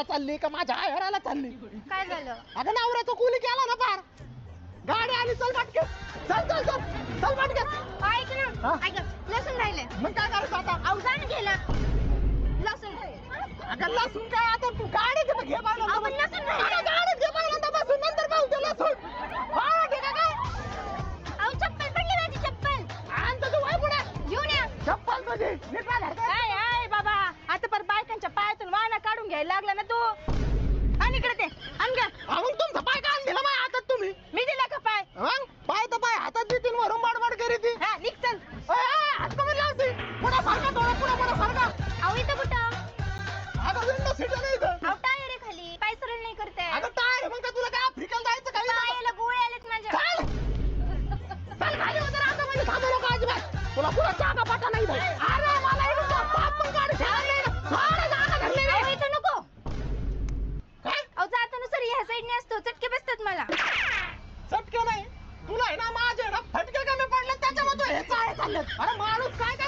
चालली का माझ्या आयराला चालली? काय झालं? अगं नवऱ्याचं कुली केला ना पार. गाडी आली, चल पटके. चल चल चल चल पटके. ऐक ना, ऐक लसूण राहिले. मग काय करायचं आता? अवसान गेला लसूण. अगं लसूण काय आता तू गाडीत घे पाहिलं. आपण लसूण राहिले. गाडीत घे पाहिलं बसून नंतर पाहू ते लसूण. हा ठीक आहे काय? अहो चप्पल पडली माझी चप्पल. आणतो तू वय पुढे. घेऊन या. चप्पल तुझी नीट बाहेर कर. काय आहे बाबा, आता पर बायकांच्या पायातून वाना काढून घ्यायला लागला ना तू. आणि इकडे ते आण घ्या. मग तुमचा पाय काढून दिला माझ्या हातात तुम्ही. मी दिला का पाय? मग पाय तर पाय हातात देतील वरून बाडबाड करी ती. हा निघ चल. हात कमी लावती. पुढे सारखा थोडा पुढे सारखा. अहो इथं कुठं? अगं विंडो सीट नाही इथं. अहो टायर आहे खाली, पाय सरळ नाही करते. अगं टायर मग का तुला काय आफ्रिकेला जायचं काही नाही? पायाला गोळे आलेत माझ्या. चल चल खाली उतर आता म्हणजे थांबू नको अजिबात. तुला पुढे जागा पाटा नाही भाई. अरे मला इथं पाप पण काढ ठेवलं नाही ना. थोडं जागा धरली नाही. अहो इथं नको. काय? अहो जाताना सर ह्या साईडने असतो, चटके बसतात मला. चटके नाही तुला आहे ना माझे ना फटके कमी पडले त्याच्यामध्ये हे चाळे चाललेत. अरे माणूस काय काय